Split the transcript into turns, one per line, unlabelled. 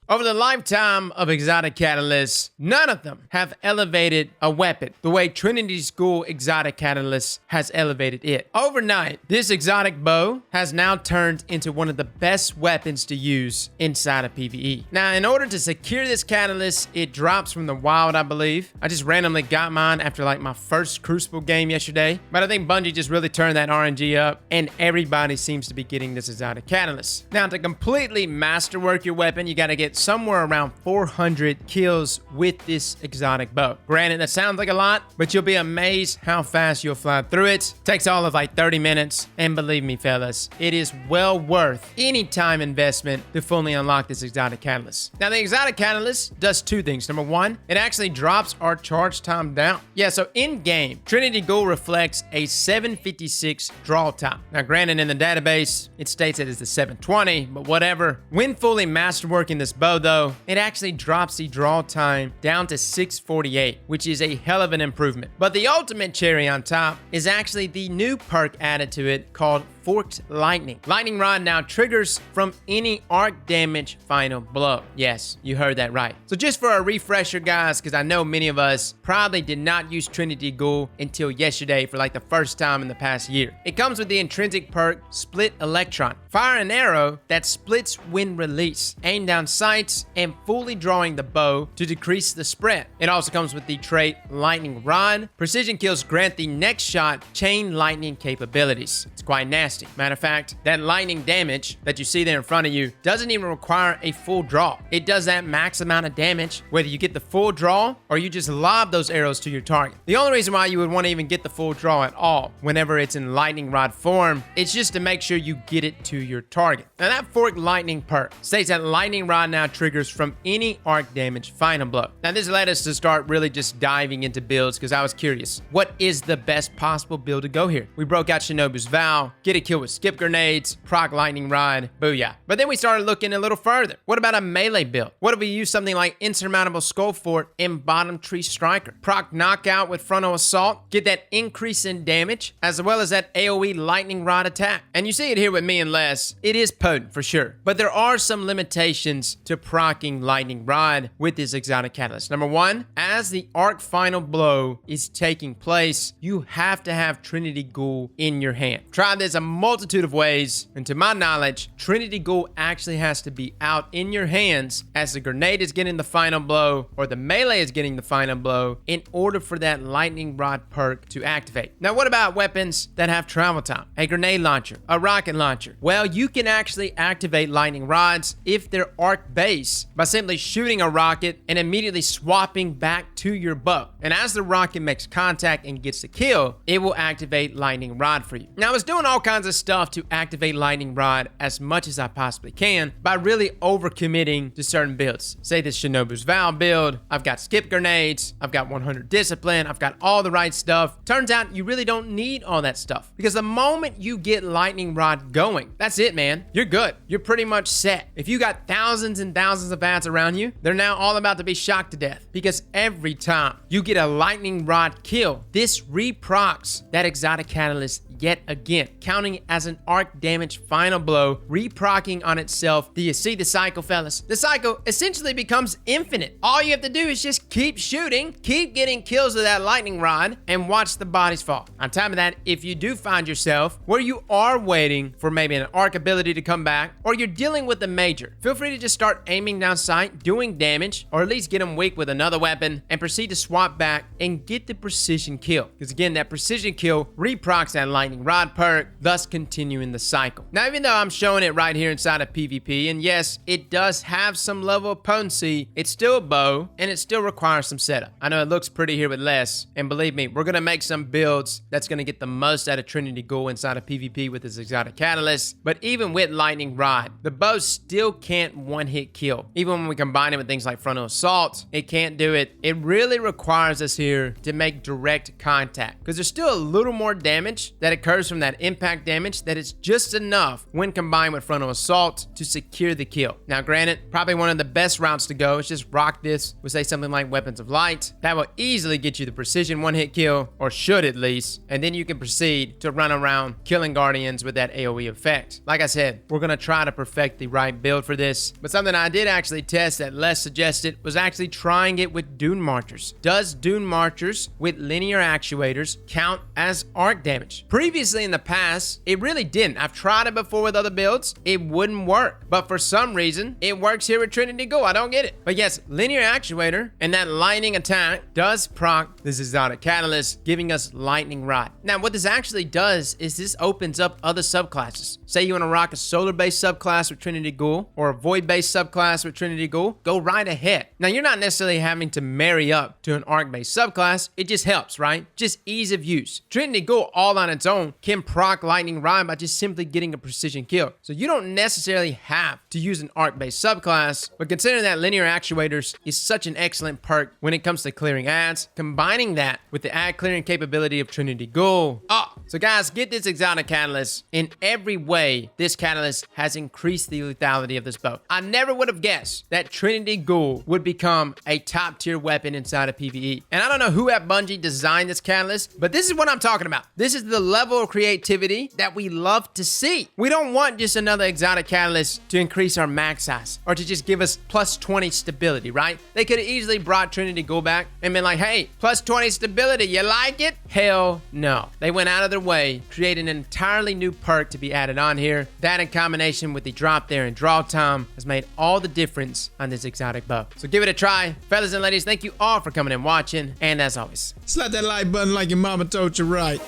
Over the lifetime of exotic catalysts, none of them have elevated a weapon the way Trinity Ghoul exotic catalyst has elevated it. Overnight, this exotic bow has now turned into one of the best weapons to use inside of PvE. Now, in order to secure this catalyst, it drops from the wild, I believe. I just randomly got mine after like my first Crucible game yesterday, but I think Bungie just really turned that RNG up, and everybody seems to be getting this exotic catalyst. Now, to completely masterwork your weapon, you got to get somewhere around 400 kills with this exotic bow. Granted, that sounds like a lot, but you'll be amazed how fast you'll fly through it. Takes all of like 30 minutes, and believe me, fellas, it is well worth any time investment to fully unlock this exotic catalyst. Now, the exotic catalyst does two things. Number one, it actually drops our charge time down. Yeah, so in game, Trinity Ghoul reflects a 756 draw time. Now, granted, in the database, it states it is the 720, but whatever. When fully masterworking this bow, though, it actually drops the draw time down to 648, which is a hell of an improvement. But the ultimate cherry on top is actually the new perk added to it called Forked Lightning. Lightning Rod now triggers from any arc damage final blow. Yes, you heard that right. So just for a refresher, guys, because I know many of us probably did not use Trinity Ghoul until yesterday for like the first time in the past year. It comes with the intrinsic perk Split Electron. Fire an arrow that splits when released. Aim down sights and fully drawing the bow to decrease the spread. It also comes with the trait Lightning Rod. Precision kills grant the next shot chain lightning capabilities. It's quite nasty. Matter of fact, that lightning damage that you see there in front of you doesn't even require a full draw. It does that max amount of damage whether you get the full draw or you just lob those arrows to your target. The only reason why you would want to even get the full draw at all whenever it's in lightning rod form, it's just to make sure you get it to your target. Now, that Forked Lightning perk states that lightning rod now triggers from any arc damage final blow. Now, this led us to start really just diving into builds because I was curious, what is the best possible build to go here? We broke out Shinobu's Vow, get a kill with skip grenades, proc lightning rod, booyah. But then we started looking a little further. What about a melee build? What if we use something like Insurmountable Skull Fort and Bottom Tree Striker? Proc knockout with frontal assault, get that increase in damage, as well as that AoE lightning rod attack. And you see it here with me and Les. It is potent for sure, but there are some limitations to procking lightning rod with this exotic catalyst. Number one, as the arc final blow is taking place, you have to have Trinity Ghoul in your hand. Try this a multitude of ways, and to my knowledge, Trinity Ghoul actually has to be out in your hands as the grenade is getting the final blow or the melee is getting the final blow in order for that lightning rod perk to activate. Now, what about weapons that have travel time? A grenade launcher, a rocket launcher. Well, you can actually activate lightning rods if they're arc based by simply shooting a rocket and immediately swapping back to your bow. And as the rocket makes contact and gets the kill, it will activate lightning rod for you. Now, I was doing all kinds of stuff to activate lightning rod as much as I possibly can by really overcommitting to certain builds. Say this Shinobu's Vow build, I've got skip grenades, I've got 100 discipline, I've got all the right stuff. Turns out you really don't need all that stuff because the moment you get lightning rod going, that's it, man. You're good. You're pretty much set. If you got thousands and thousands of ads around you, they're now all about to be shocked to death because every time you get a lightning rod kill, this reprocs that exotic catalyst yet again, counting as an arc damage final blow, reprocking on itself. Do you see the cycle, fellas? The cycle essentially becomes infinite. All you have to do is just keep shooting, keep getting kills with that lightning rod, and watch the bodies fall. On top of that, if you do find yourself where you are waiting for maybe an arc ability to come back, or you're dealing with a major, feel free to just start aiming down sight, doing damage, or at least get them weak with another weapon, and proceed to swap back and get the precision kill. Because again, that precision kill reprocs that lightning rod perk, thus continuing the cycle. Now, even though I'm showing it right here inside of PvP, and yes, it does have some level of potency, it's still a bow, and it still requires some setup. I know it looks pretty here with less, and believe me, we're gonna make some builds that's gonna get the most out of Trinity Ghoul inside of PvP with this exotic catalyst, but even with lightning rod, the bow still can't one-hit kill. Even when we combine it with things like frontal assault, it can't do it. It really requires us here to make direct contact, because there's still a little more damage that occurs from that impact damage that is just enough when combined with frontal assault to secure the kill. Now granted, probably one of the best routes to go is just rock this with say something like Weapons of Light. That will easily get you the precision one-hit kill, or should at least, and then you can proceed to run around killing Guardians with that AoE effect. Like I said, we're gonna try to perfect the right build for this, but something I did actually test that Les suggested was actually trying it with Dune Marchers. Does Dune Marchers with linear actuators count as arc damage? Previously in the past, it really didn't. I've tried it before with other builds. It wouldn't work, but for some reason, it works here with Trinity Ghoul. I don't get it. But yes, linear actuator and that lightning attack does proc this exotic catalyst, giving us lightning rod. Now, what this actually does is this opens up other subclasses. Say you want to rock a solar-based subclass with Trinity Ghoul or a void-based subclass with Trinity Ghoul, go right ahead. Now, you're not necessarily having to marry up to an arc-based subclass. It just helps, right? Just ease of use. Trinity Ghoul all on its own can proc lightning rod by just simply getting a precision kill. So you don't necessarily have to use an arc-based subclass, but considering that linear actuators is such an excellent perk when it comes to clearing ads, combining that with the ad clearing capability of Trinity Ghoul. So guys, get this exotic catalyst. In every way, this catalyst has increased the lethality of this bow. I never would have guessed that Trinity Ghoul would become a top tier weapon inside of PvE. And I don't know who at Bungie designed this catalyst, but this is what I'm talking about. This is the level of creativity that we love to see. We don't want just another exotic catalyst to increase our max size or to just give us plus 20 stability, right? They could have easily brought Trinity Ghoul back and been like, hey, plus 20 stability, you like it? Hell no. They went out of their way, created an entirely new perk to be added on here. That in combination with the drop there and draw time has made all the difference on this exotic bow. So give it a try. Fellas and ladies, thank you all for coming and watching. And as always,
Slap that like button like your mama told you right.